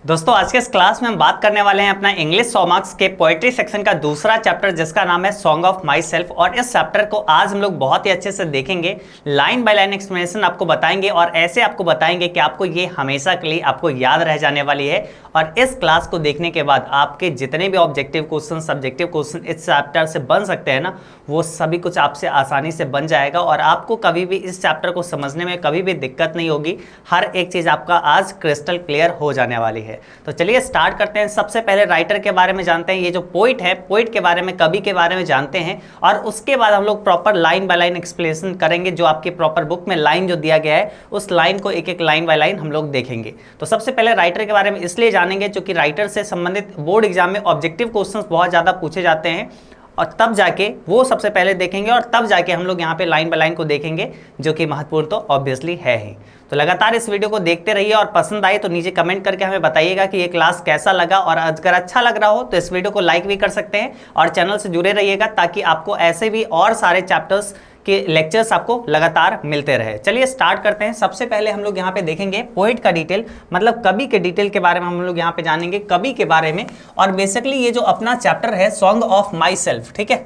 दोस्तों आज के इस क्लास में हम बात करने वाले हैं अपना इंग्लिश 100 मार्क्स के पोएट्री सेक्शन का दूसरा चैप्टर जिसका नाम है सॉन्ग ऑफ माई सेल्फ। और इस चैप्टर को आज हम लोग बहुत ही अच्छे से देखेंगे, लाइन बाय लाइन एक्सप्लेनेशन आपको बताएंगे और ऐसे आपको बताएंगे कि आपको ये हमेशा के लिए आपको याद रह जाने वाली है। और इस क्लास को देखने के बाद आपके जितने भी ऑब्जेक्टिव क्वेश्चन, सब्जेक्टिव क्वेश्चन इस चैप्टर से बन सकते हैं ना, वो सभी कुछ आपसे आसानी से बन जाएगा और आपको कभी भी इस चैप्टर को समझने में कभी भी दिक्कत नहीं होगी। हर एक चीज़ आपका आज क्रिस्टल क्लियर हो जाने वाली है। तो चलिए स्टार्ट करते हैं। सबसे पहले राइटर के बारे में जानते हैं, ये जो पोइट है, पोइट के बारे में, कवि के बारे में जानते हैं और उसके बाद हम लोग proper line by line explanation करेंगे। जो आपके प्रॉपर बुक में लाइन जो दिया गया है उस लाइन को एक एक लाइन बाय लाइन हम लोग देखेंगे। तो सबसे पहले राइटर के बारे में इसलिए जानेंगे क्योंकि राइटर से संबंधित बोर्ड एग्जाम में ऑब्जेक्टिव क्वेश्चंस बहुत ज़्यादा पूछे जाते हैं और तब जाके वो सबसे पहले देखेंगे और तब जाके हम लोग यहाँ पे लाइन बाय लाइन को देखेंगे, जो कि महत्वपूर्ण तो ऑब्वियसली है ही। तो लगातार इस वीडियो को देखते रहिए और पसंद आए तो नीचे कमेंट करके हमें बताइएगा कि ये क्लास कैसा लगा। और अगर अच्छा लग रहा हो तो इस वीडियो को लाइक भी कर सकते हैं और चैनल से जुड़े रहिएगा ताकि आपको ऐसे भी और सारे चैप्टर्स के लेक्चर्स आपको लगातार मिलते रहे। चलिए स्टार्ट करते हैं। सबसे पहले हम लोग यहाँ पे देखेंगे पोइट का डिटेल, मतलब कवि के डिटेल के बारे में हम लोग यहाँ पे जानेंगे, कवि के बारे में। और बेसिकली ये जो अपना चैप्टर है सॉन्ग ऑफ माई सेल्फ, ठीक है।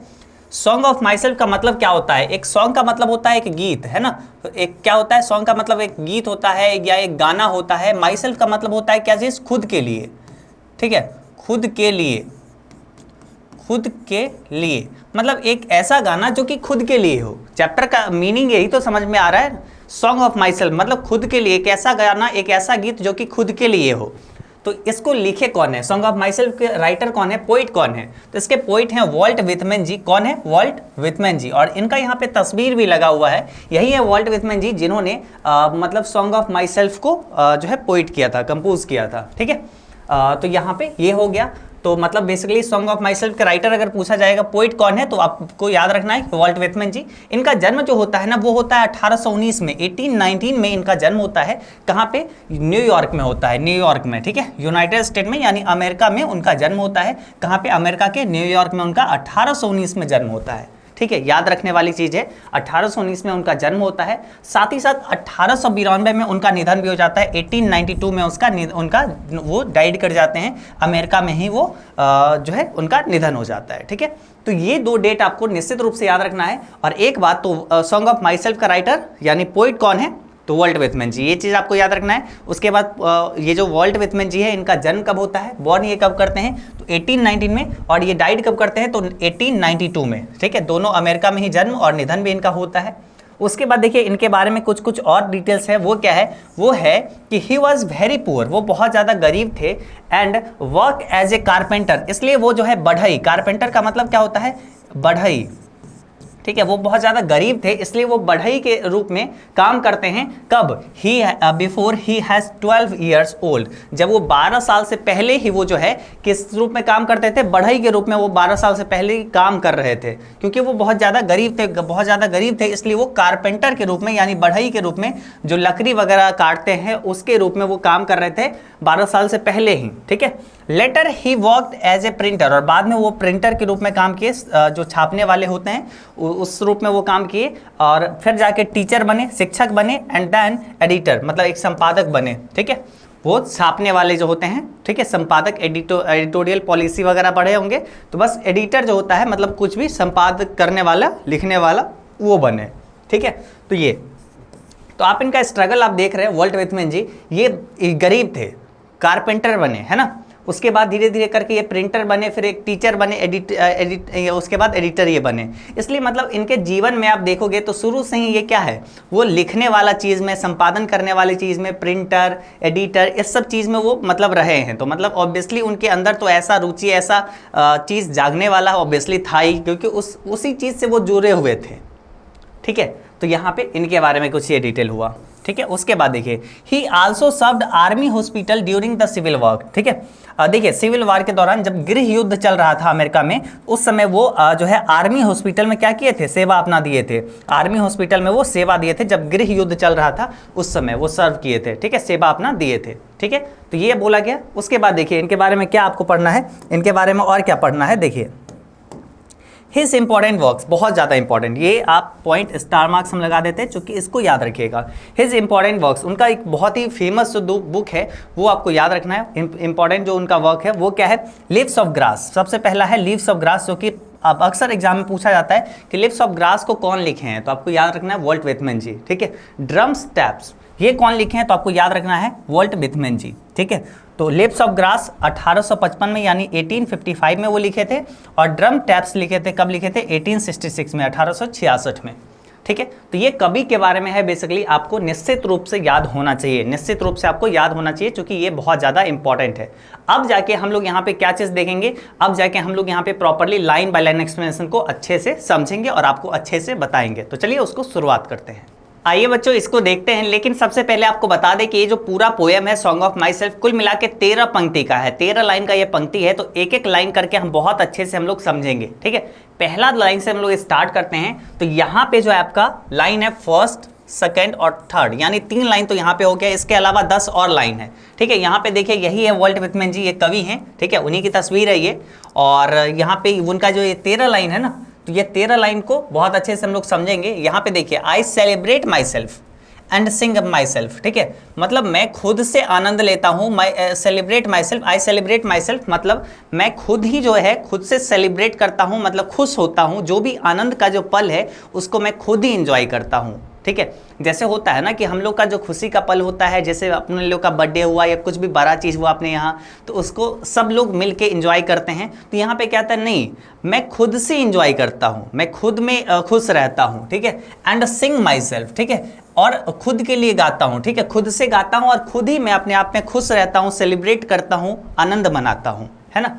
सॉन्ग ऑफ माई सेल्फ का मतलब क्या होता है? एक सॉन्ग का मतलब होता है एक गीत, है ना। एक क्या होता है? सॉन्ग का मतलब एक गीत होता है या एक गाना होता है। माई सेल्फ का मतलब होता है क्या चीज़? खुद के लिए, ठीक है। खुद के लिए, खुद के लिए मतलब एक ऐसा गाना जो कि खुद के लिए हो। चैप्टर का मीनिंग यही तो समझ में आ रहा है। सॉन्ग ऑफ माई सेल्फ मतलब खुद के लिए, एक ऐसा गाना, एक ऐसा गीत जो कि खुद के लिए हो। तो इसको लिखे कौन है? सॉन्ग ऑफ माई सेल्फ के राइटर कौन है? पोइट कौन है? तो इसके पोइट हैं वॉल्ट विथमैन जी। कौन है? वॉल्ट विथमैन जी। और इनका यहाँ पे तस्वीर भी लगा हुआ है। यही है वॉल्ट विथमैन जी जिन्होंने मतलब सॉन्ग ऑफ माई सेल्फ को जो है पोइट किया था, कंपोज किया था, ठीक है। तो यहाँ पे ये हो गया। तो मतलब basically song of my self के राइटर अगर पूछा जाएगा पोइट कौन है तो आपको याद रखना है वॉल्ट विथमैन जी। इनका जन्म जो होता है ना वो होता है 1819 में, 1819 में इनका जन्म होता है। कहाँ पे? न्यूयॉर्क में होता है, न्यूयॉर्क में, ठीक है। यूनाइटेड स्टेट में यानी अमेरिका में उनका जन्म होता है। कहाँ पे? अमेरिका के न्यूयॉर्क में उनका 1819 में जन्म होता है, ठीक है। याद रखने वाली चीज़ है, 1819 में उनका जन्म होता है। साथ ही साथ 1892 में उनका निधन भी हो जाता है। 1892 में उनका वो डाइड कर जाते हैं, अमेरिका में ही वो जो है उनका निधन हो जाता है, ठीक है। तो ये दो डेट आपको निश्चित रूप से याद रखना है। और एक बात तो सॉन्ग ऑफ माई सेल्फ का राइटर यानी पोइट कौन है? तो वॉल्ट विथमैन जी, ये चीज़ आपको याद रखना है। उसके बाद ये जो वॉल्ट विथमैन जी है इनका जन्म कब होता है? बॉर्न ये कब करते हैं? तो 1819 में। और ये डाइड कब करते हैं? तो 1892 में, ठीक है। दोनों अमेरिका में ही जन्म और निधन भी इनका होता है। उसके बाद देखिए इनके बारे में कुछ कुछ और डिटेल्स है। वो क्या है? वो है कि ही वॉज वेरी पुअर, वो बहुत ज़्यादा गरीब थे। And work as a carpenter, इसलिए वो जो है बढ़ई, कारपेंटर का मतलब क्या होता है? बढ़ई, ठीक है। वो बहुत ज़्यादा गरीब थे इसलिए वो बढ़ई के रूप में काम करते हैं। कब? He before he has 12 years old, जब वो 12 साल से पहले ही वो जो है किस रूप में काम करते थे? बढ़ई के रूप में वो 12 साल से पहले ही काम कर रहे थे। क्योंकि वो बहुत ज़्यादा गरीब थे, बहुत ज़्यादा गरीब थे, इसलिए वो कारपेंटर के रूप में यानी बढ़ई के रूप में जो लकड़ी वगैरह काटते हैं उसके रूप में वो काम कर रहे थे 12 साल से पहले ही, ठीक है। Later he worked as a printer, और बाद में वो प्रिंटर के रूप में काम किए, जो छापने वाले होते हैं उस रूप में वो काम किए। और फिर जाके टीचर बने, शिक्षक बने। एंड देन एडिटर मतलब एक संपादक बने, ठीक है। वो छापने वाले जो होते हैं, ठीक है, संपादक, एडिटोरियल पॉलिसी वगैरह पढ़े होंगे। तो बस एडिटर जो होता है मतलब कुछ भी संपादक करने वाला, लिखने वाला, वो बने, ठीक है। तो ये तो आप इनका स्ट्रगल आप देख रहे हैं। वॉल्ट विथमैन जी ये गरीब थे, कारपेंटर बने, है ना। उसके बाद धीरे धीरे करके ये प्रिंटर बने, फिर एक टीचर बने, उसके बाद एडिटर ये बने। इसलिए मतलब इनके जीवन में आप देखोगे तो शुरू से ही ये क्या है? वो लिखने वाला चीज़ में, संपादन करने वाली चीज़ में, प्रिंटर, एडिटर, इस सब चीज़ में वो मतलब रहे हैं। तो मतलब ऑब्वियसली उनके अंदर तो ऐसा रुचि, ऐसा चीज़ जागने वाला ऑब्वियसली था ही, क्योंकि उसी चीज़ से वो जुड़े हुए थे, ठीक है। तो यहाँ पे इनके बारे में कुछ ये डिटेल हुआ, ठीक है। उसके बाद देखिए he also served army hospital during the civil war, ठीक है। देखिए सिविल वार के दौरान जब गृह युद्ध चल रहा था अमेरिका में, उस समय वो जो है आर्मी हॉस्पिटल में क्या किए थे? सेवा अपना दिए थे। आर्मी हॉस्पिटल में वो सेवा दिए थे जब गृह युद्ध चल रहा था, उस समय वो सर्व किए थे, ठीक है, सेवा अपना दिए थे, ठीक है। तो ये बोला गया। उसके बाद देखिए इनके बारे में क्या आपको पढ़ना है, इनके बारे में और क्या पढ़ना है। देखिए हिज इंपॉर्टेंट वर्क्स, बहुत ज़्यादा इंपॉर्टेंट, ये आप पॉइंट स्टार मार्क्स हम लगा देते हैं क्योंकि इसको याद रखिएगा। हिज इंपॉर्टेंट वर्क्स, उनका एक बहुत ही फेमस जो बुक है वो आपको याद रखना है। इंपॉर्टेंट जो उनका वर्क है वो क्या है, लीव्स ऑफ ग्रास। सबसे पहला है लीव्स ऑफ ग्रास, जो कि अब अक्सर एग्जाम में पूछा जाता है कि लीव्स ऑफ ग्रास को कौन लिखे हैं, तो आपको याद रखना है वॉल्ट विथमैन जी, ठीक है। ड्रम्स टैप्स, ये कौन लिखे हैं, तो आपको याद रखना है वॉल्ट विथमैन जी, ठीक है। तो लीव्स ऑफ ग्रास 1855 में यानी 1855 में वो लिखे थे, और ड्रम टैप्स लिखे थे, कब लिखे थे, 1866 में, 1866 में, ठीक है। तो ये कवि के बारे में है, बेसिकली आपको निश्चित रूप से याद होना चाहिए, निश्चित रूप से आपको याद होना चाहिए, क्योंकि ये बहुत ज़्यादा इंपॉर्टेंट है। अब जाके हम लोग यहाँ पे क्या चीज़ देखेंगे, अब जाके हम लोग यहाँ पे properly line by line explanation को अच्छे से समझेंगे और आपको अच्छे से बताएंगे। तो चलिए उसको शुरुआत करते हैं। आइए बच्चों इसको देखते हैं, लेकिन सबसे पहले आपको बता दें कि ये जो पूरा पोएम है सॉन्ग ऑफ माई सेल्फ, कुल मिला के 13 पंक्ति का है, 13 लाइन का ये पंक्ति है। तो एक एक लाइन करके हम बहुत अच्छे से हम लोग समझेंगे, ठीक है। पहला लाइन से हम लोग स्टार्ट करते हैं। तो यहाँ पे जो है आपका लाइन है फर्स्ट, सेकेंड और थर्ड, यानी 3 लाइन तो यहाँ पे हो गया। इसके अलावा 10 और लाइन है, ठीक है। यहाँ पे देखिए यही है वॉल्ट विथमैन जी, ये कवि हैं, ठीक है, उन्हीं की तस्वीर है ये। और यहाँ पे उनका जो ये 13 लाइन है ना, तो ये 13 लाइन को बहुत अच्छे से हम लोग समझेंगे। यहाँ पे देखिए, I celebrate myself and sing myself, ठीक है, मतलब मैं खुद से आनंद लेता हूँ। My celebrate myself, I celebrate myself, मतलब मैं खुद ही जो है खुद से सेलिब्रेट करता हूँ, मतलब खुश होता हूँ। जो भी आनंद का जो पल है उसको मैं खुद ही इंजॉय करता हूँ, ठीक है। जैसे होता है ना कि हम लोग का जो खुशी का पल होता है, जैसे अपने लोग का बर्थडे हुआ या कुछ भी बड़ा चीज़ हुआ अपने यहाँ, तो उसको सब लोग मिल के इंजॉय करते हैं। तो यहाँ पे क्या था, नहीं, मैं खुद से इंजॉय करता हूँ, मैं खुद में खुश रहता हूँ, ठीक है। एंड सिंग माई सेल्फ, ठीक है, और खुद के लिए गाता हूँ, ठीक है, खुद से गाता हूँ और खुद ही मैं अपने आप में खुश रहता हूँ, सेलिब्रेट करता हूँ, आनंद मनाता हूँ, है ना।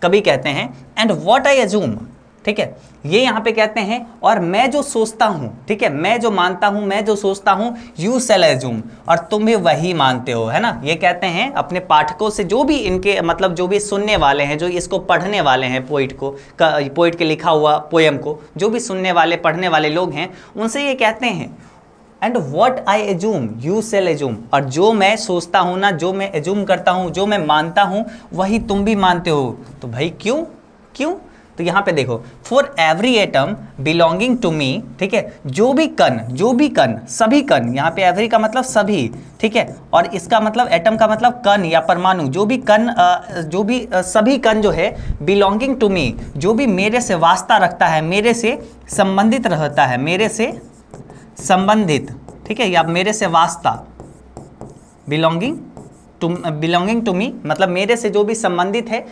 कभी कहते हैं एंड वॉट आई अज्यूम, ठीक है, ये यहाँ पे कहते हैं और मैं जो सोचता हूँ, ठीक है, मैं जो मानता हूँ, मैं जो सोचता हूँ, यू शैल अज्यूम, और तुम भी वही मानते हो, है ना। ये कहते हैं अपने पाठकों से, जो भी इनके मतलब जो भी सुनने वाले हैं, जो इसको पढ़ने वाले हैं, पोइट के लिखा हुआ पोएम को जो भी सुनने वाले पढ़ने वाले लोग हैं, उनसे ये कहते हैं and what I assume you shall assume, और जो मैं सोचता हूँ ना, जो मैं एज्यूम करता हूँ, जो मैं मानता हूँ, वही तुम भी मानते हो। तो भाई क्यों क्यों, तो यहाँ पे देखो, for every atom belonging to me, ठीक है, जो भी कण, सभी कण, यहाँ पे एवरी का मतलब सभी, ठीक है, और इसका मतलब एटम का मतलब कण या परमाणु, जो भी कण, जो भी सभी कण जो है, बिलोंगिंग टू मी, जो भी मेरे से वास्ता रखता है, मेरे से संबंधित रहता है, मेरे से संबंधित, ठीक है, या मेरे से वास्ता, बिलोंगिंग टू मी, मतलब मेरे से जो भी संबंधित है,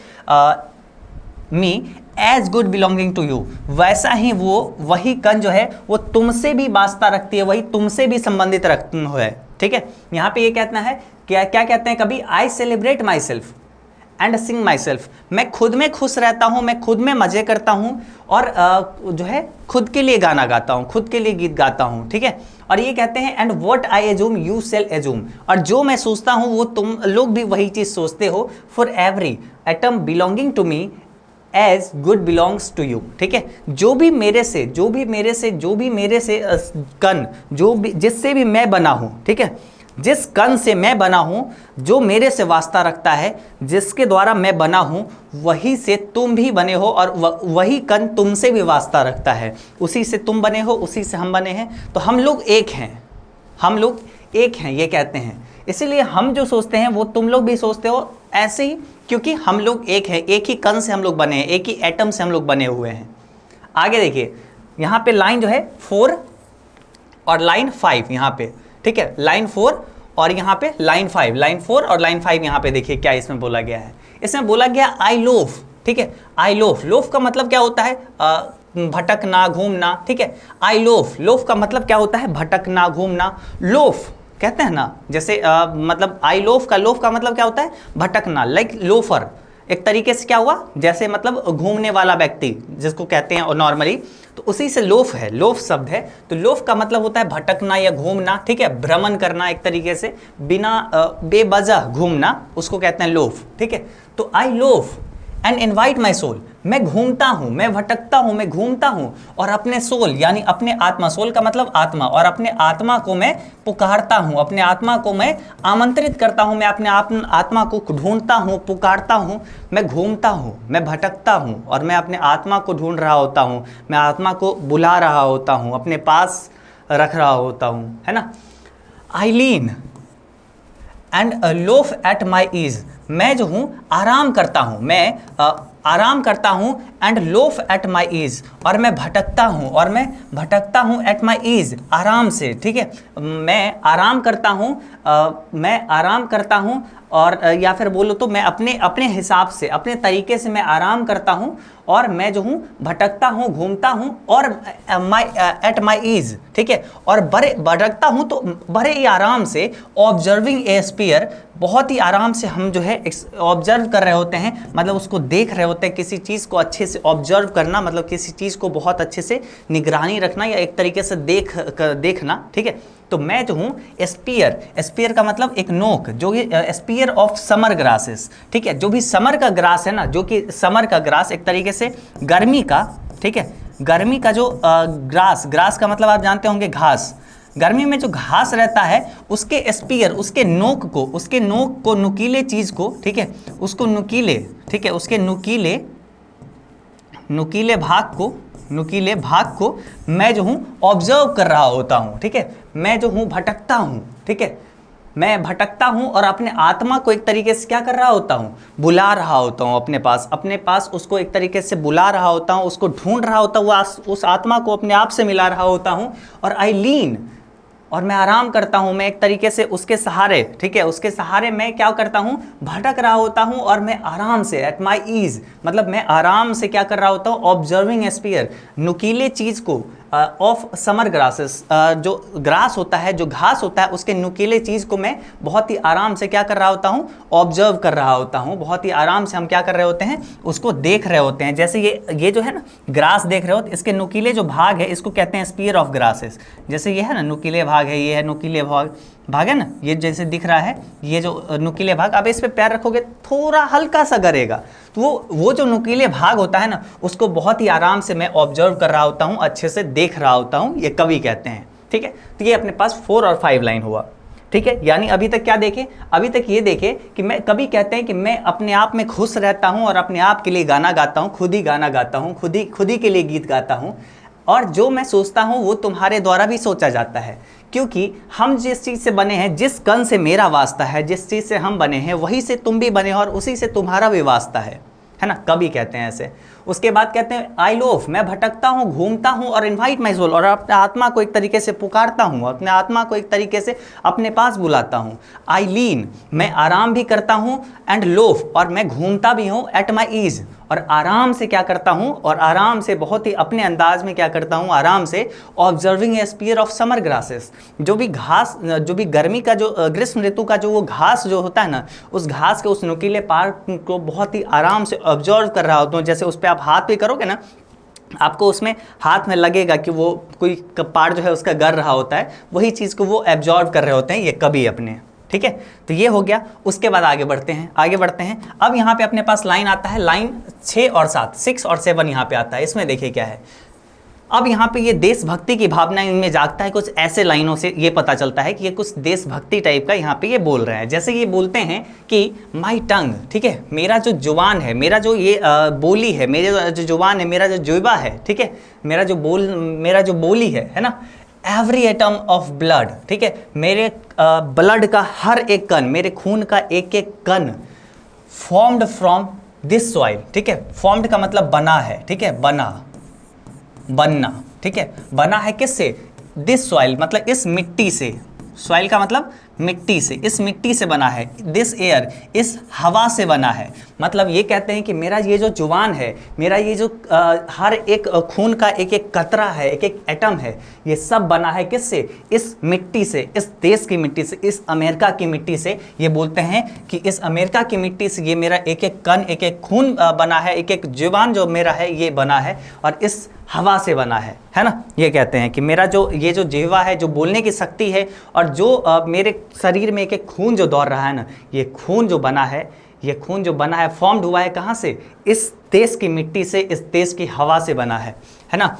me as good belonging to you, वैसा ही वही कण जो है वो तुमसे भी वास्ता रखती है, वही तुमसे भी संबंधित रखती है, ठीक है। यहाँ पे ये कहना है क्या कहते हैं कभी, आई celebrate myself and sing my self, मैं खुद में खुश रहता हूँ, मैं खुद में मजे करता हूँ, और जो है खुद के लिए गाना गाता हूँ, खुद के लिए गीत गाता हूँ, ठीक है। और ये कहते हैं and what I assume you shall assume, और जो मैं सोचता हूँ वो तुम लोग भी वही चीज़ सोचते हो। For every atom belonging to me as good belongs to you, ठीक है, जो भी मेरे से कण, जिससे भी मैं बना हूँ, ठीक है, जिस कण से मैं बना हूँ, जो मेरे से वास्ता रखता है, जिसके द्वारा मैं बना हूँ, वही से तुम भी बने हो, और वही कण तुमसे भी वास्ता रखता है, उसी से तुम बने हो, उसी से हम बने हैं, तो हम लोग एक हैं, हम लोग एक हैं, ये कहते हैं। इसीलिए हम जो सोचते हैं वो तुम लोग भी सोचते हो, ऐसे ही, क्योंकि हम लोग एक हैं, एक ही कण से हम लोग बने हैं, एक ही एटम से हम लोग बने हुए हैं। आगे देखिए, यहाँ पे लाइन जो है 4 और लाइन 5 यहाँ पे, ठीक है, लाइन 4 और यहाँ पे लाइन 5, लाइन 4 और लाइन 5 यहाँ पे देखिए क्या इसमें बोला गया है। इसमें बोला गया आई लोफ, ठीक है, आई लोफ का मतलब क्या होता है, भटकना, घूमना, ठीक है। आई लोफ का मतलब क्या होता है, भटकना, घूमना। लोफ कहते हैं ना, जैसे मतलब आई लोफ का मतलब क्या होता है, भटकना, लाइक लोफर, एक तरीके से क्या हुआ, जैसे मतलब घूमने वाला व्यक्ति जिसको कहते हैं नॉर्मली, तो उसी से लोफ है, लोफ शब्द है। तो लोफ का मतलब होता है भटकना या घूमना, ठीक है, भ्रमण करना, एक तरीके से बिना बेवजह घूमना, उसको कहते हैं लोफ, ठीक है। तो I loaf and invite my soul, मैं घूमता हूं, मैं भटकता हूं, मैं घूमता हूं और अपने सोल यानी अपने आत्मा, सोल का मतलब आत्मा, और अपने आत्मा को मैं पुकारता हूं, अपने आत्मा को मैं आमंत्रित करता हूं, मैं अपने आत्मा को ढूंढता हूं, पुकारता हूं, मैं घूमता हूं, मैं भटकता हूं और मैं अपने आत्मा को ढूंढ रहा होता हूं, मैं आत्मा को बुला रहा होता हूं, अपने पास रख रहा होता हूं, है ना। I lean and loaf at my ease, मैं जो हूँ आराम करता हूँ, मैं आराम करता हूँ, and loaf at my ease, और मैं भटकता हूँ, और मैं भटकता हूँ एट माई ईज, आराम से, ठीक है। मैं आराम करता हूँ, मैं आराम करता हूँ, और या फिर बोलो तो मैं अपने अपने हिसाब से, अपने तरीके से मैं आराम करता हूँ, और मैं जो हूँ भटकता हूँ, घूमता हूँ, और एट माई ईज, ठीक है, और भटकता हूँ तो बड़े ही आराम से, ऑब्जर्विंग ए स्पीयर, बहुत ही आराम से हम जो है ऑब्जर्व कर रहे होते हैं, मतलब उसको देख रहे होते हैं, किसी चीज़ को अच्छे से ऑब्जर्व करना, मतलब किसी चीज़ को बहुत अच्छे से निगरानी रखना या एक तरीके से देखना, ठीक है। तो मैं जो हूँ स्पीयर, स्पीयर का मतलब एक नोक, जो कि स्पीयर ऑफ समर ग्रासेस, ठीक है, जो भी समर का ग्रास है ना, जो कि समर का ग्रास एक तरीके से गर्मी का, ठीक है, गर्मी का जो ग्रास का मतलब आप जानते होंगे घास, गर्मी में जो घास रहता है उसके स्पीयर, उसके नोक को नुकीले चीज़ को, ठीक है, उसको नुकीले, ठीक है, उसके नुकीले भाग को मैं जो हूँ ऑब्जर्व कर रहा होता हूँ, ठीक है। मैं जो हूँ भटकता हूँ, ठीक है, मैं भटकता हूँ और अपने आत्मा को एक तरीके से क्या कर रहा होता हूँ, बुला रहा होता हूँ अपने पास उसको एक तरीके से बुला रहा होता हूँ, उसको ढूंढ रहा होता हूँ, उस आत्मा को अपने आप से मिला रहा होता हूँ। और आई लीन, और मैं आराम करता हूँ, मैं एक तरीके से उसके सहारे, ठीक है, उसके सहारे मैं क्या करता हूँ, भटक रहा होता हूँ, और मैं आराम से एट माई ईज, मतलब मैं आराम से क्या कर रहा होता हूँ, ऑब्जर्विंग स्पीयर, नुकीले चीज़ को, ऑफ समर ग्रासेस, जो ग्रास होता है, जो घास होता है, उसके नुकीले चीज़ को मैं बहुत ही आराम से क्या कर रहा होता हूँ, ऑब्जर्व कर रहा होता हूँ, बहुत ही आराम से हम क्या कर रहे होते हैं, उसको देख रहे होते हैं। जैसे ये जो है ना ग्रास देख रहे हो, इसके नुकीले जो भाग है इसको कहते हैं स्पीयर ऑफ ग्रासेस। जैसे ये है ना नुकीले भाग है, ये है नुकीले भाग है ना, ये जैसे दिख रहा है, ये जो नुकीले भाग, अब इस पे पैर रखोगे थोड़ा हल्का सा गरेगा, तो वो जो नुकीले भाग होता है ना, उसको बहुत ही आराम से मैं ऑब्जर्व कर रहा होता हूँ, अच्छे से देख रहा होता हूँ, ये कवि कहते हैं, ठीक है। तो ये अपने पास 4 और 5 लाइन हुआ, ठीक है। यानी अभी तक क्या देखे, अभी तक ये देखे कि मैं, कवि कहते हैं कि मैं अपने आप में खुश रहता हूँ और अपने आप के लिए गाना गाता हूँ, खुद ही गाना गाता हूँ, खुद ही के लिए गीत गाता हूँ, और जो मैं सोचता हूँ वो तुम्हारे द्वारा भी सोचा जाता है, क्योंकि हम जिस चीज़ से बने हैं, जिस कण से मेरा वास्ता है, जिस चीज़ से हम बने हैं वही से तुम भी बने हो और उसी से तुम्हारा भी वास्ता है ना, कवि कहते हैं ऐसे। उसके बाद कहते हैं आई लोफ, मैं भटकता हूँ, घूमता हूँ, और इनवाइट माई सोल, और अपने आत्मा को एक तरीके से पुकारता हूँ, अपने आत्मा को एक तरीके से अपने पास बुलाता हूँ। आई लीन, मैं आराम भी करता हूँ, एंड लोफ, और मैं घूमता भी हूँ, एट माई ईज, और आराम से क्या करता हूँ, और आराम से बहुत ही अपने अंदाज में क्या करता हूँ, आराम से observing a spear of summer grasses, जो भी घास, जो भी गर्मी का, जो ग्रीष्म ऋतु का जो वो घास जो होता है ना, उस घास के उस नुकीले पार्ट को बहुत ही आराम से ऑब्जर्व कर रहा होता हूँ। जैसे उस पर आप हाथ भी करोगे ना, आपको उसमें हाथ में लगेगा कि वो कोई पार्ट जो है उसका गर रहा होता है, वही चीज़ को वो एब्जॉर्व कर रहे होते हैं ये कवि अपने, ठीक है। तो ये हो गया। उसके बाद आगे बढ़ते हैं। अब यहाँ पे अपने पास लाइन आता है, लाइन 6 और 7, 6 और 7 यहाँ पे आता है। इसमें देखिए क्या है, अब यहाँ पे ये देशभक्ति की भावना इनमें जागता है। कुछ ऐसे लाइनों से ये पता चलता है कि ये कुछ देशभक्ति टाइप का यहाँ पे ये बोल रहे हैं। जैसे ये बोलते हैं कि माई टंग, ठीक है, मेरा जो जुबान है, मेरा जो ये बोली है, मेरे जो जुबान है, मेरा जो जुबा है, ठीक है, मेरा जो बोली है ना, एवरी एटम ऑफ ब्लड, ठीक है, मेरे ब्लड का हर एक कण, मेरे खून का एक एक कण, फॉर्म्ड फ्रॉम दिस सॉइल, ठीक है, फॉर्म्ड का मतलब बना है, ठीक है, बनना, ठीक है, बना है किससे, दिस सॉइल मतलब इस मिट्टी से, सॉइल का मतलब मिट्टी से, इस मिट्टी से बना है, दिस एयर इस हवा से बना है। मतलब ये कहते हैं कि मेरा ये जो जुबान है, मेरा ये जो हर एक खून का एक एक कतरा है, एक एक एटम है, ये सब बना है किससे, इस मिट्टी से, इस देश की मिट्टी से, इस अमेरिका की मिट्टी से। ये बोलते हैं कि इस अमेरिका की मिट्टी से ये मेरा एक एक कण, एक एक खून बना है, एक एक जुबान जो मेरा है ये बना है, और इस हवा से बना है ना। ये कहते हैं कि मेरा जो ये जो जिह्वा है, जो बोलने की शक्ति है, और जो मेरे शरीर में एक एक खून जो दौड़ रहा है ना, ये खून जो बना है ये खून जो बना है फॉर्म्ड हुआ है कहाँ से, इस देश की मिट्टी से, इस देश की हवा से बना है ना।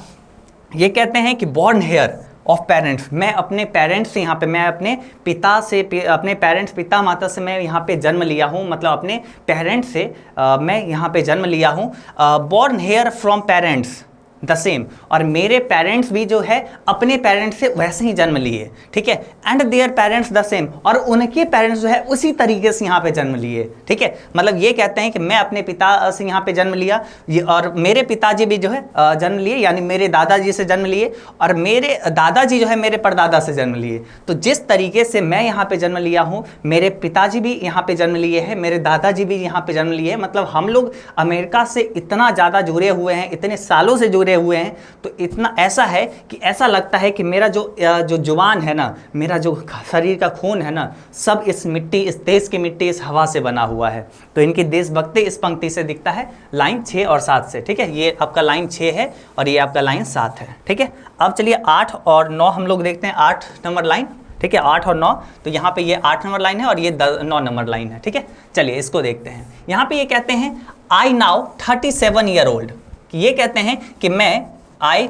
ये कहते हैं कि बॉर्न हेयर ऑफ पेरेंट्स, मैं अपने पेरेंट्स से यहाँ पे, मैं अपने पिता से, अपने पेरेंट्स पिता माता से मैं यहाँ पे जन्म लिया हूँ, मतलब अपने पेरेंट्स से मैं यहाँ पे जन्म लिया हूँ। Born hair from parents the same, और मेरे पेरेंट्स भी जो है अपने पेरेंट्स से वैसे ही जन्म लिए, ठीक है। And their parents the same, और उनके पेरेंट्स जो है उसी तरीके से यहाँ पे जन्म लिए, ठीक है। मतलब ये कहते हैं कि मैं अपने पिता से यहाँ पे जन्म लिया, ये और मेरे पिताजी भी जो है जन्म लिए, यानी मेरे दादाजी से जन्म लिए, और मेरे दादाजी जो है मेरे परदादा से जन्म लिए। तो जिस तरीके से मैं यहाँ पे जन्म लिया हूँ, मेरे पिताजी भी यहाँ पे जन्म लिए हैं, मेरे दादाजी भी यहाँ पे जन्म लिए हैं। मतलब हम लोग अमेरिका से इतना ज़्यादा जुड़े हुए हैं, इतने सालों से जुड़े हुए हैं, तो इतना ऐसा है कि ऐसा लगता है कि मेरा जो जुबान है ना, मेरा जो शरीर का खून है ना, सब इस मिट्टी, इस देश की मिट्टी, इस हवा से बना हुआ है। तो इनकी देशभक्ति इस पंक्ति से दिखता है, लाइन 6 और 7 से, ठीक है। ये आपका लाइन 6 है और ये आपका लाइन 7 है, ठीक है। अब चलिए 8 और 9 हम लोग देखते हैं, 8 नंबर लाइन, ठीक है, 8 और 9। तो यहाँ पे ये 8 नंबर लाइन है और ये 9 नंबर लाइन है, ठीक है। चलिए इसको देखते हैं। यहाँ पे ये कहते हैं आई नाउ 37 ईयर ओल्ड, ये कहते हैं कि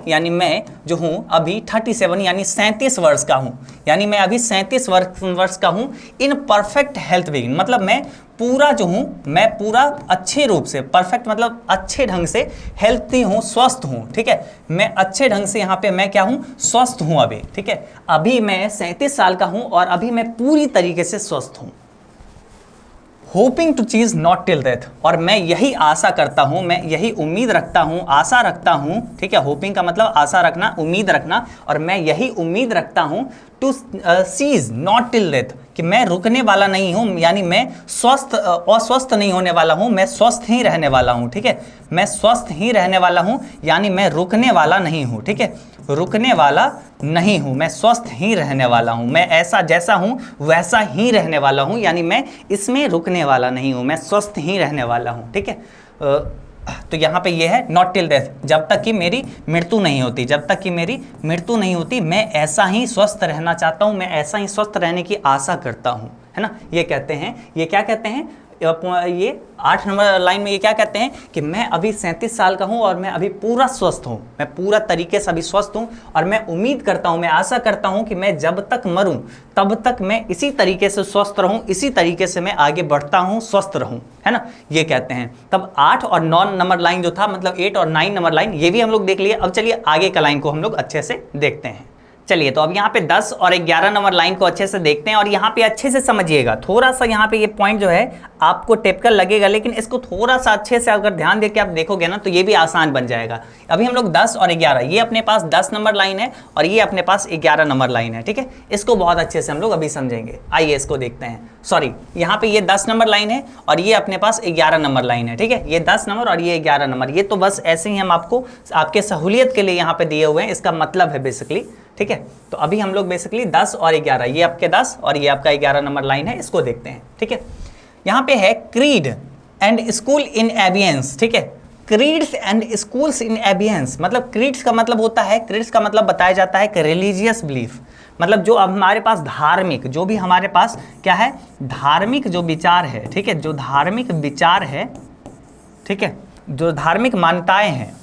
यानी मैं जो हूँ अभी 37 यानी 37 वर्ष का हूँ, यानी मैं अभी 37 वर्ष का हूँ। इन परफेक्ट हेल्थ बिगिन, मतलब मैं पूरा जो हूँ, मैं पूरा अच्छे रूप से, परफेक्ट मतलब अच्छे ढंग से हेल्थी हूँ, स्वस्थ हूँ, ठीक है। मैं अच्छे ढंग से यहाँ पे मैं क्या हूँ, स्वस्थ हूँ अभी, ठीक है। अभी मैं 37 साल का हूँ और अभी मैं पूरी तरीके से स्वस्थ हूँ। होपिंग टू चीज नॉट टिल डेथ, और मैं यही आशा करता हूँ, मैं यही उम्मीद रखता हूँ, आशा रखता हूँ, ठीक है। होपिंग का मतलब आशा रखना, उम्मीद रखना, और मैं यही उम्मीद रखता हूँ to cease not till death, कि मैं रुकने वाला नहीं हूँ, यानी मैं अस्वस्थ नहीं होने वाला हूँ, मैं स्वस्थ ही रहने वाला हूँ, ठीक है। मैं स्वस्थ ही रहने वाला हूँ, यानी मैं रुकने वाला नहीं हूँ, ठीक है। रुकने वाला नहीं हूँ, मैं स्वस्थ ही रहने वाला हूँ, मैं ऐसा जैसा हूँ वैसा ही रहने वाला हूँ, यानी मैं इसमें रुकने वाला नहीं हूँ, मैं स्वस्थ ही रहने वाला हूँ, ठीक है। तो यहाँ पे ये है नॉट टिल डेथ, जब तक कि मेरी मृत्यु नहीं होती, जब तक कि मेरी मृत्यु नहीं होती, मैं ऐसा ही स्वस्थ रहना चाहता हूँ, मैं ऐसा ही स्वस्थ रहने की आशा करता हूँ, है ना। ये कहते हैं, ये क्या कहते हैं, ये 8 नंबर लाइन में ये क्या कहते हैं कि मैं अभी 37 साल का हूँ और मैं अभी पूरा स्वस्थ हूँ, मैं पूरा तरीके से अभी स्वस्थ हूँ, और मैं उम्मीद करता हूँ, मैं आशा करता हूँ कि मैं जब तक मरूँ तब तक मैं इसी तरीके से स्वस्थ रहूँ, इसी तरीके से मैं आगे बढ़ता हूँ, स्वस्थ रहूँ, है ना। ये कहते हैं। तब 8 और 9 नंबर लाइन जो था, मतलब 8 और 9 नंबर लाइन, ये भी हम लोग देख लिए। अब चलिए आगे का लाइन को हम लोग अच्छे से देखते हैं। चलिए तो अब यहाँ पे 10 और 11 नंबर लाइन को अच्छे से देखते हैं, और यहाँ पे अच्छे से समझिएगा। थोड़ा सा यहाँ पे ये पॉइंट जो है आपको टिपिकल लगेगा, लेकिन इसको थोड़ा सा अच्छे से अगर ध्यान देके आप देखोगे ना, तो ये भी आसान बन जाएगा। अभी हम लोग 10 और 11, ये अपने पास 10 नंबर लाइन है और ये अपने पास 11 नंबर लाइन है, ठीक है। इसको बहुत अच्छे से हम लोग अभी समझेंगे। आइए इसको देखते हैं। सॉरी, यहाँ पे ये 10 नंबर लाइन है और ये अपने पास 11 नंबर लाइन है, ठीक है। ये 10 नंबर और ये 11 नंबर, ये तो बस ऐसे ही हम आपको आपके सहूलियत के लिए यहाँ पे दिए हुए हैं, इसका मतलब है बेसिकली, ठीक है। तो अभी हम लोग बेसिकली 10 और 11, ये आपके 10 और ये आपका 11 नंबर लाइन है, इसको देखते हैं, ठीक है। यहाँ पे है क्रीड एंड स्कूल इन एबियंस, ठीक है। क्रीड्स एंड स्कूल्स इन एबियंस, मतलब क्रीड्स का मतलब होता है, क्रीड्स का मतलब बताया जाता है कि रिलीजियस बिलीफ, मतलब जो हमारे पास धार्मिक, जो भी हमारे पास क्या है, धार्मिक जो विचार है, ठीक है, जो धार्मिक विचार है, ठीक है, जो धार्मिक मान्यताएं हैं,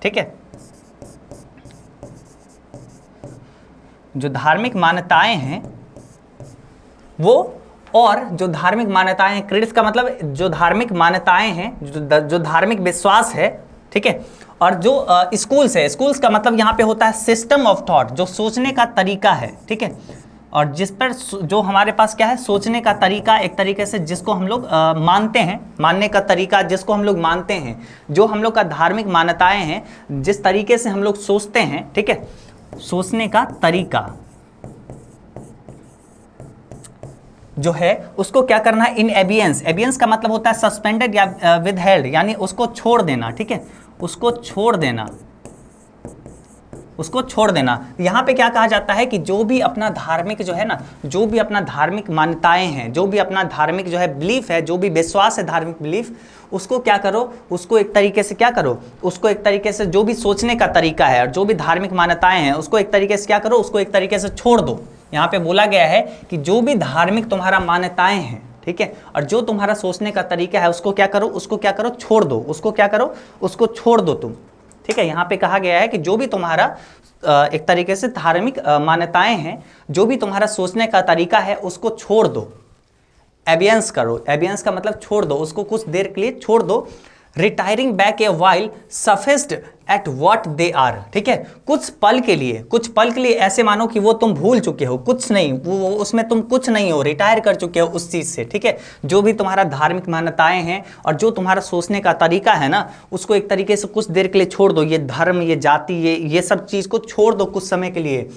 ठीक है, जो धार्मिक मान्यताएं हैं वो, और जो धार्मिक मान्यताएं हैं, क्रीड्स का मतलब जो धार्मिक मान्यताएं हैं, जो धार्मिक विश्वास है, ठीक है। और जो स्कूल्स है, स्कूल्स का मतलब यहाँ पे होता है सिस्टम ऑफ थॉट, जो सोचने का तरीका है, ठीक है। और जिस पर जो हमारे पास क्या है, सोचने का तरीका, एक तरीके से जिसको हम लोग मानते हैं, मानने का तरीका जिसको हम लोग मानते हैं, जो हम लोग का धार्मिक मान्यताएं हैं, जिस तरीके से हम लोग सोचते हैं, ठीक है, सोचने का तरीका जो है उसको क्या करना है, इन एबियंस, एबियंस का मतलब होता है सस्पेंडेड या विदहेल्ड, यानी उसको छोड़ देना, ठीक है, उसको छोड़ देना, उसको छोड़ देना। यहाँ पे क्या कहा जाता है कि जो भी अपना धार्मिक जो है ना, जो भी अपना धार्मिक मान्यताएं हैं, जो भी अपना धार्मिक जो है बिलीफ है, जो भी विश्वास है, धार्मिक बिलीफ, उसको क्या करो, उसको एक तरीके से क्या करो, उसको एक तरीके से जो भी सोचने का तरीका है और जो भी धार्मिक मान्यताएं हैं, उसको एक तरीके से क्या करो, उसको एक तरीके से छोड़ दो। यहाँ पे बोला गया है कि जो भी धार्मिक तुम्हारा मान्यताएं हैं, ठीक है। और जो तुम्हारा सोचने का तरीका है उसको क्या करो, छोड़ दो, उसको क्या करो, उसको छोड़ दो तुम, ठीक है। यहाँ पे कहा गया है कि जो भी तुम्हारा एक तरीके से धार्मिक मान्यताएं हैं, जो भी तुम्हारा सोचने का तरीका है उसको छोड़ दो, एबियंस करो। एबियंस का मतलब छोड़ दो, उसको कुछ देर के लिए छोड़ दो। Retiring back a while sufficed at what they are, ठीक है। कुछ पल के लिए ऐसे मानो कि वो तुम भूल चुके हो, कुछ नहीं, वो उसमें तुम कुछ नहीं हो, रिटायर कर चुके हो उस चीज़ से, ठीक है। जो भी तुम्हारा धार्मिक मान्यताएं हैं और जो तुम्हारा सोचने का तरीका है ना, उसको एक तरीके से कुछ देर के लिए छोड़ दो। ये धर्म, ये जाति, ये सब चीज़ को छोड़ दो कुछ समय के लिए।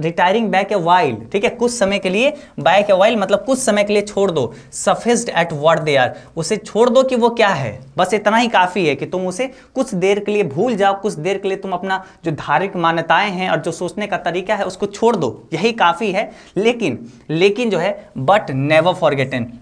रिटायरिंग बैक ए वाइल, ठीक है, कुछ समय के लिए, बैक ए वाइल मतलब कुछ समय के लिए छोड़ दो। सफिस्ड एट व्हाट दे आर, उसे छोड़ दो कि वो क्या है, बस इतना ही काफ़ी है कि तुम उसे कुछ देर के लिए भूल जाओ, कुछ देर के लिए तुम अपना जो धार्मिक मान्यताएं हैं और जो सोचने का तरीका है उसको छोड़ दो, यही काफ़ी है। लेकिन जो है बट नेवर फॉरगेटन,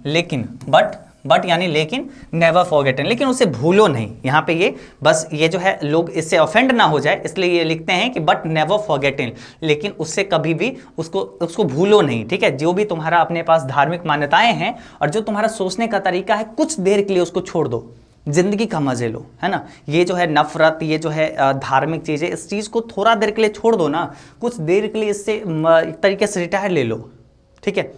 बट यानी लेकिन नेवर फॉरगेटन, लेकिन उसे भूलो नहीं। यहाँ पे ये बस ये जो है लोग इससे ऑफेंड ना हो जाए इसलिए ये लिखते हैं कि बट नेवर फॉरगेटन, लेकिन उससे कभी भी उसको भूलो नहीं, ठीक है। जो भी तुम्हारा अपने पास धार्मिक मान्यताएं हैं और जो तुम्हारा सोचने का तरीका है, कुछ देर के लिए उसको छोड़ दो, जिंदगी का मजे लो, है ना। ये जो है नफरत, ये जो है धार्मिक चीज़ें, इस चीज़ को थोड़ा देर के लिए छोड़ दो ना, कुछ देर के लिए इससे एक तरीके से रिटायर ले लो, ठीक है।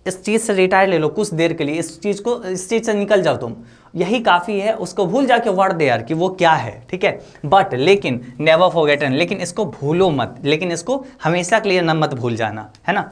इस चीज़ से रिटायर ले लो कुछ देर के लिए, इस चीज़ से निकल जाओ तुम, यही काफ़ी है। उसको भूल जाके वर्ड दे यार कि वो क्या है, ठीक है। बट लेकिन नेवर फॉरगेटन, लेकिन इसको भूलो मत, लेकिन इसको हमेशा के लिए न मत भूल जाना, है ना।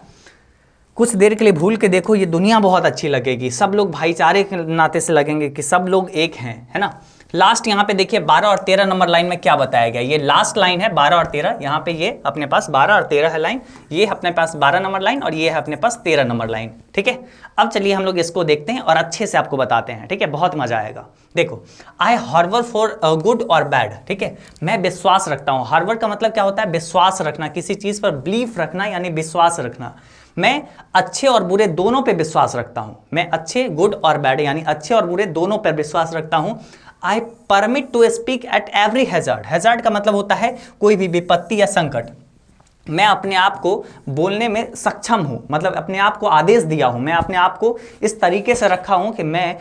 कुछ देर के लिए भूल के देखो, ये दुनिया बहुत अच्छी लगेगी, सब लोग भाईचारे के नाते से लगेंगे कि सब लोग एक हैं, है ना। लास्ट यहाँ पे देखिए 12 और 13 नंबर लाइन में क्या बताया गया, ये लास्ट लाइन है 12 और 13, यहाँ पे ये अपने पास 12 और 13 है लाइन, ये अपने पास 12 नंबर लाइन और ये है अपने पास 13 नंबर लाइन, ठीक है। अब चलिए हम लोग इसको देखते हैं और अच्छे से आपको बताते हैं, ठीक है, बहुत मजा आएगा। देखो, आई हार्बर फॉर गुड और बैड, ठीक है, मैं विश्वास रखता हूँ। हार्बर का मतलब क्या होता है, विश्वास रखना, किसी चीज़ पर बिलीफ रखना यानी विश्वास रखना। मैं अच्छे और बुरे दोनों पे विश्वास रखता हूँ, मैं अच्छे, गुड और बैड यानी अच्छे और बुरे दोनों पर विश्वास रखता हूँ। I permit to speak at every hazard, hazard का मतलब होता है कोई भी विपत्ति या संकट। मैं अपने आप को बोलने में सक्षम हूँ, मतलब अपने आप को आदेश दिया हूँ, मैं अपने आप को इस तरीके से रखा हूँ कि मैं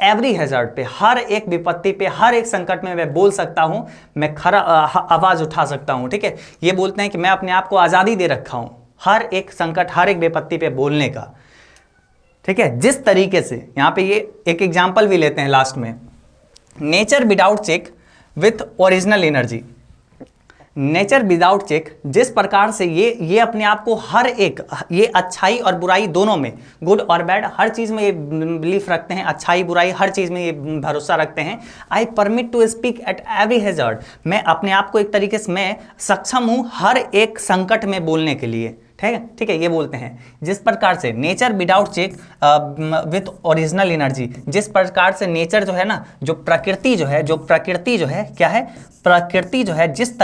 एवरी हैजार्ड पे, हर एक विपत्ति पे, हर एक संकट में मैं बोल सकता हूँ, मैं खरा आवाज़ उठा सकता हूँ, ठीक है। ये बोलते हैं कि मैं अपने आप को आज़ादी दे रखा हूँ हर एक संकट, हर एक विपत्ति पे बोलने का, ठीक है। जिस तरीके से यहाँ पे ये एक एग्जाम्पल भी लेते हैं लास्ट में, nature without check with original energy, nature without check, जिस प्रकार से ये अपने आप को हर एक, ये अच्छाई और बुराई दोनों में, गुड और बैड, हर चीज़ में ये बिलीफ रखते हैं, अच्छाई बुराई हर चीज़ में ये भरोसा रखते हैं। I permit to speak at every hazard, मैं अपने आप को एक तरीके से मैं सक्षम हूँ हर एक संकट में बोलने के लिए, ठीक है। ये बोलते हैं जिस प्रकार से nature without check with original energy, जिस प्रकार से नेचर जो है ना, जो प्रकृति जो है क्या है, प्रकृति जो है जिस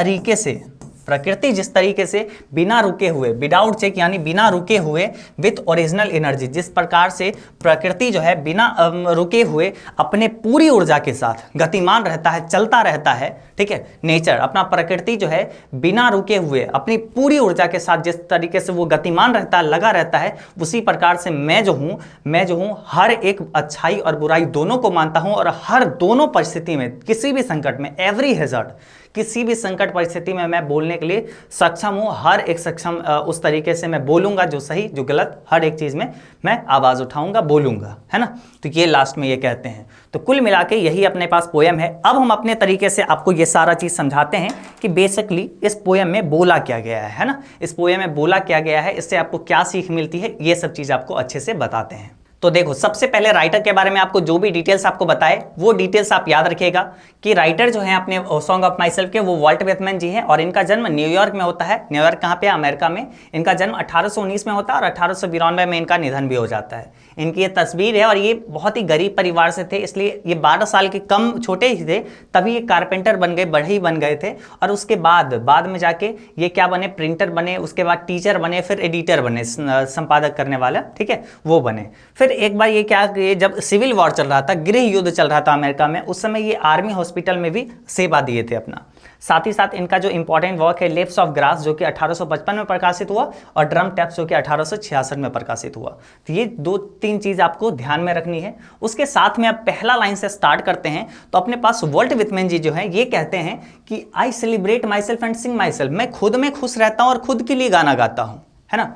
तरीके से बिना रुके हुए, विदाउट चेक यानी बिना रुके हुए, विथ ओरिजिनल एनर्जी, जिस प्रकार से प्रकृति जो है बिना रुके हुए अपने पूरी ऊर्जा के साथ गतिमान रहता है, चलता रहता है, ठीक है। नेचर, अपना प्रकृति जो है बिना रुके हुए अपनी पूरी ऊर्जा के साथ जिस तरीके से वो गतिमान रहता है, लगा रहता है, उसी प्रकार से मैं जो हूँ हर एक अच्छाई और बुराई दोनों को मानता हूँ और हर दोनों परिस्थिति में, किसी भी संकट में, एवरी हैजार्ड, किसी भी संकट परिस्थिति में मैं बोलने के लिए सक्षम हूँ, हर एक सक्षम उस तरीके से मैं बोलूँगा, जो सही जो गलत, हर एक चीज़ में मैं आवाज़ उठाऊंगा, बोलूँगा, है ना। तो ये लास्ट में ये कहते हैं। तो कुल मिला के यही अपने पास पोएम है। अब हम अपने तरीके से आपको ये सारा चीज़ समझाते हैं कि बेसिकली इस पोएम में बोला क्या गया है ना, इस पोएम में बोला क्या गया है, इससे आपको क्या सीख मिलती है, ये सब चीज़ आपको अच्छे से बताते हैं। तो देखो, सबसे पहले राइटर के बारे में आपको जो भी डिटेल्स आपको बताए वो डिटेल्स आप याद रखिएगा कि राइटर जो है अपने सॉन्ग ऑफ माई सेल्फ के, वो वॉल्ट व्हिटमैन जी हैं और इनका जन्म न्यूयॉर्क में होता है। न्यूयॉर्क कहाँ पे, अमेरिका में। इनका जन्म 1819 में होता है और 1892 में इनका निधन भी हो जाता है। इनकी ये तस्वीर है और ये बहुत ही गरीब परिवार से थे, इसलिए ये 12 साल के कम छोटे ही थे, तभी ये कारपेंटर बन गए, बढ़ई बन गए थे। और उसके बाद में जाके ये क्या बने, प्रिंटर बने, उसके बाद टीचर बने, फिर एडिटर बने, संपादक करने वाला, ठीक है, वो बने। फिर एक बार ये क्या, जब सिविल वॉर चल रहा था, गृह युद्ध चल रहा था अमेरिका में, उस समय ये आर्मी हॉस्पिटल में भी सेवा दिए थे, अपना साथ ही साथ इनका जो इंपॉर्टेंट वर्क है लिप्स ऑफ ग्रास जो कि 1855 में प्रकाशित हुआ और ड्रम टैप्स जो कि 1866 में प्रकाशित हुआ। तो ये 2-3 चीज आपको ध्यान में रखनी है। उसके साथ में आप पहला लाइन से स्टार्ट करते हैं तो अपने पास वॉल्ट विटमैन जी जो है ये कहते हैं कि आई celebrate myself and sing my self, मैं खुद में खुश रहता हूं और खुद के लिए गाना गाता हूं, है ना।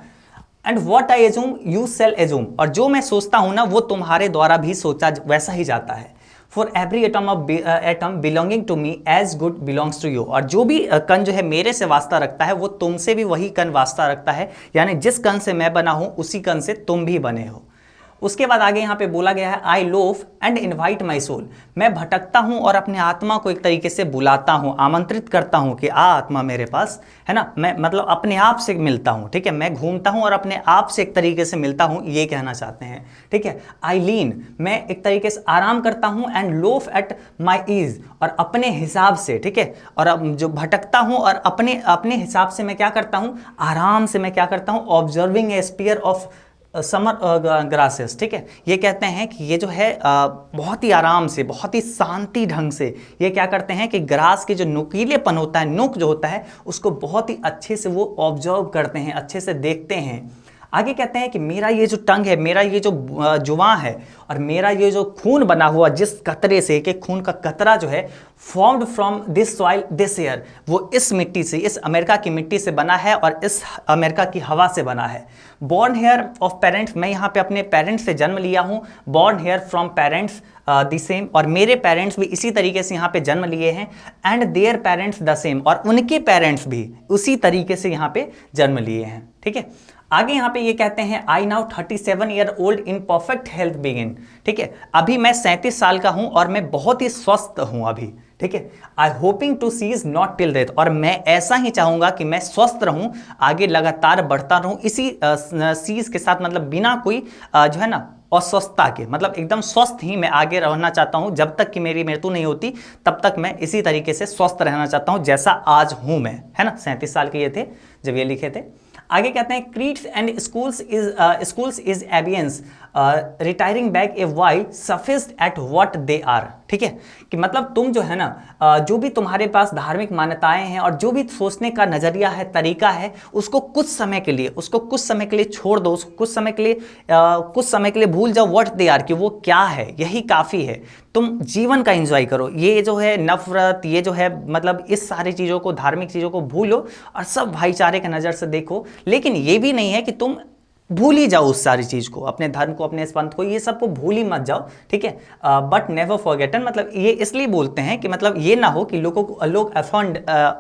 And what I assume you shell assume, और जो मैं सोचता हूं ना वो तुम्हारे द्वारा भी सोचा वैसा ही जाता है। For every atom belonging to me as good belongs to you, और जो भी कण जो है मेरे से वास्ता रखता है वो तुमसे भी वही कण वास्ता रखता है, यानी जिस कण से मैं बना हूं उसी कण से तुम भी बने हो। उसके बाद आगे यहाँ पे बोला गया है I loaf and invite my soul, मैं भटकता हूँ और अपने आत्मा को एक तरीके से बुलाता हूँ, आमंत्रित करता हूँ कि आ आत्मा मेरे पास, है ना। मैं मतलब अपने आप से मिलता हूँ, ठीक है, मैं घूमता हूँ और अपने आप से एक तरीके से मिलता हूँ, ये कहना चाहते हैं, ठीक है। आई लीन, मैं एक तरीके से आराम करता हूँ, and loaf at my ease, और अपने हिसाब से, ठीक है, और अब जो भटकता हूँ और अपने हिसाब से मैं क्या करता हूँ, आराम से मैं क्या करता हूँ, observing a spear of summer grasses, ठीक है। ये कहते हैं कि ये जो है बहुत ही आराम से, बहुत ही शांति ढंग से ये क्या करते हैं कि ग्रास के जो नुकीलेपन होता है, नुक जो होता है, उसको बहुत ही अच्छे से वो ऑब्जर्व करते हैं, अच्छे से देखते हैं। आगे कहते हैं कि मेरा ये जो टंग है, मेरा ये जो जुबान है और मेरा ये जो खून बना हुआ जिस कतरे से, कि खून का कतरा जो है formed from this soil this air, वो इस मिट्टी से, इस अमेरिका की मिट्टी से बना है और इस अमेरिका की हवा से बना है। बॉर्न हेयर ऑफ पेरेंट्स, मैं यहाँ पे अपने पेरेंट्स से जन्म लिया हूँ, born hair from parents the same, और मेरे पेरेंट्स भी इसी तरीके से यहाँ पे जन्म लिए हैं, and their parents the same, और उनके पेरेंट्स भी उसी तरीके से यहाँ पे जन्म लिए हैं, ठीक है। आगे यहाँ पे ये कहते हैं I now 37 year old in perfect health begin, ठीक है, अभी मैं 37 साल का हूं और मैं बहुत ही स्वस्थ हूं अभी, ठीक है। I hoping to cease not till death, और मैं ऐसा ही चाहूंगा कि मैं स्वस्थ रहूं, आगे लगातार बढ़ता रहूं इसी सीज के साथ, मतलब बिना कोई जो है ना अस्वस्थता के, मतलब एकदम स्वस्थ ही मैं आगे रहना चाहता हूं, जब तक कि मेरी मृत्यु नहीं होती तब तक मैं इसी तरीके से स्वस्थ रहना चाहता हूं जैसा आज हूं मैं, है ना। 37 साल के ये थे जब ये लिखे थे। आगे कहते हैं creeds and schools is abeyance retiring back a while sufficed at what they are, ठीक है, कि मतलब तुम जो है ना जो भी तुम्हारे पास धार्मिक मान्यताएं हैं और जो भी सोचने का नजरिया है, तरीका है, उसको कुछ समय के लिए छोड़ दो, उसको कुछ समय के लिए भूल जाओ व्हाट दे आर, कि वो क्या है, यही काफी है। तुम जीवन का एंजॉय करो, ये जो है नफरत, ये जो है मतलब इस सारी चीजों को, धार्मिक चीजों को भूलो और सब भाईचारे की नजर से देखो। लेकिन ये भी नहीं है कि तुम भूल ही जाओ उस सारी चीज को, अपने धर्म को, अपने पंथ को, ये सबको भूल ही मत जाओ, ठीक है। बट नेवर फॉरगेटन, मतलब ये इसलिए बोलते हैं कि मतलब ये ना हो कि लोग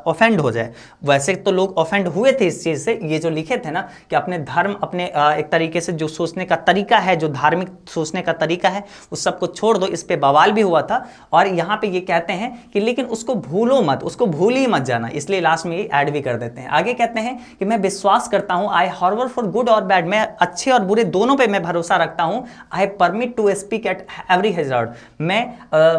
ऑफेंड हो जाए। वैसे तो लोग ऑफेंड हुए थे इस चीज से, ये जो लिखे थे ना कि अपने धर्म, अपने एक तरीके से जो सोचने का तरीका है, जो धार्मिक सोचने का तरीका है, उस सबको छोड़ दो। इस पे बवाल भी हुआ था और यहाँ पे ये कहते हैं कि लेकिन उसको भूलो मत, उसको भूल ही मत जाना, इसलिए लास्ट में ये ऐड भी कर देते हैं। आगे कहते हैं कि मैं विश्वास करता हूँ, आई हॉर्वर फॉर गुड और बैड, अच्छे और बुरे दोनों पे मैं भरोसा रखता हूं। I permit to speak at every hazard, मैं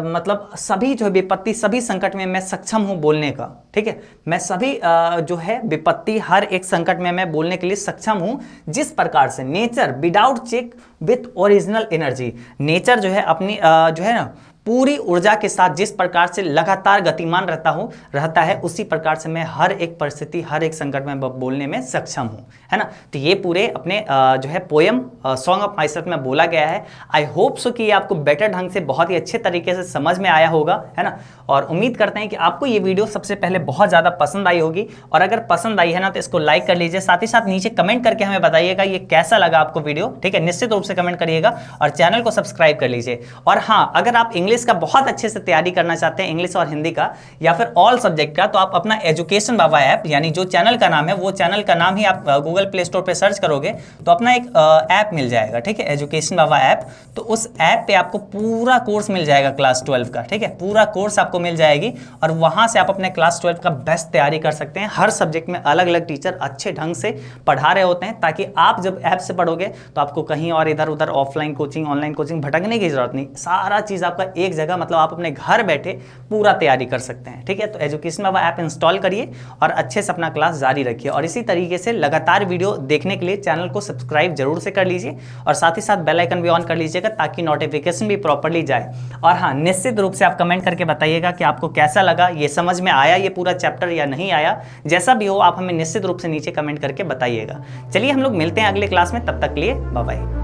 मतलब सभी जो विपत्ति, सभी संकट में मैं सक्षम हूं बोलने का, ठीक है। मैं सभी जो है विपत्ति, हर एक संकट में मैं बोलने के लिए सक्षम हूं। जिस प्रकार से nature without check with original energy, nature जो है अपनी जो है ना पूरी ऊर्जा के साथ जिस प्रकार से लगातार गतिमान रहता है, उसी प्रकार से मैं हर एक परिस्थिति, हर एक संकट में बोलने में सक्षम हूं, है ना। तो ये पूरे अपने जो है poem song of my self में बोला गया है। आई होप सो कि ये आपको बेटर ढंग से, बहुत ही अच्छे तरीके से समझ में आया होगा, है ना। और उम्मीद करते हैं कि आपको ये वीडियो सबसे पहले बहुत ज़्यादा पसंद आई होगी, और अगर पसंद आई है ना तो इसको लाइक कर लीजिए, साथ ही साथ नीचे कमेंट करके हमें बताइएगा ये कैसा लगा आपको वीडियो, ठीक है, निश्चित रूप से कमेंट करिएगा और चैनल को सब्सक्राइब कर लीजिए। और हाँ, अगर आप इंग्लिश का बहुत अच्छे से तैयारी करना चाहते हैं, इंग्लिश और हिंदी का या फिर ऑल सब्जेक्ट का, तो आप अपना एजुकेशन बाबा ऐप, यानी जो चैनल का नाम है वो चैनल का नाम ही आप गूगल प्ले स्टोर पे सर्च करोगे तो अपना एक ऐप मिल जाएगा, ठीक है, एजुकेशन बाबा ऐप। तो उस ऐप पे आपको पूरा कोर्स मिल जाएगा क्लास 12 का, ठीक है, पूरा कोर्स आपको मिल जाएगी और वहां से आप अपने क्लास 12 का बेस्ट तैयारी कर सकते हैं। हर सब्जेक्ट में अलग अलग टीचर अच्छे ढंग से पढ़ा रहे होते हैं, ताकि आप जब ऐप से पढ़ोगे तो आपको कहीं और इधर उधर ऑफलाइन कोचिंग, ऑनलाइन कोचिंग भटकने की जरूरत नहीं, सारा चीज आपका एक जगह, मतलब आप अपने घर बैठे पूरा तैयारी कर सकते हैं। ठीक है, तो एजुकेशन बाबा ऐप इंस्टॉल करिए और अच्छे से अपना क्लास जारी रखिए। और इसी तरीके से लगातार वीडियो देखने के लिए चैनल को सब्सक्राइब जरूर से कर लीजिए और साथ ही साथ बेल आइकन भी ऑन कर लीजिएगा ताकि नोटिफिकेशन भी प्रॉपर्ली जाए। और हाँ, निश्चित रूप से आप कमेंट करके बताइएगा कि आपको कैसा लगा, ये समझ में आया ये पूरा चैप्टर या नहीं आया। जैसा भी हो आप हमें निश्चित रूप से नीचे कमेंट करके बताइएगा। चलिए हम लोग मिलते हैं अगले क्लास में, तब तक के लिए बाय बाय।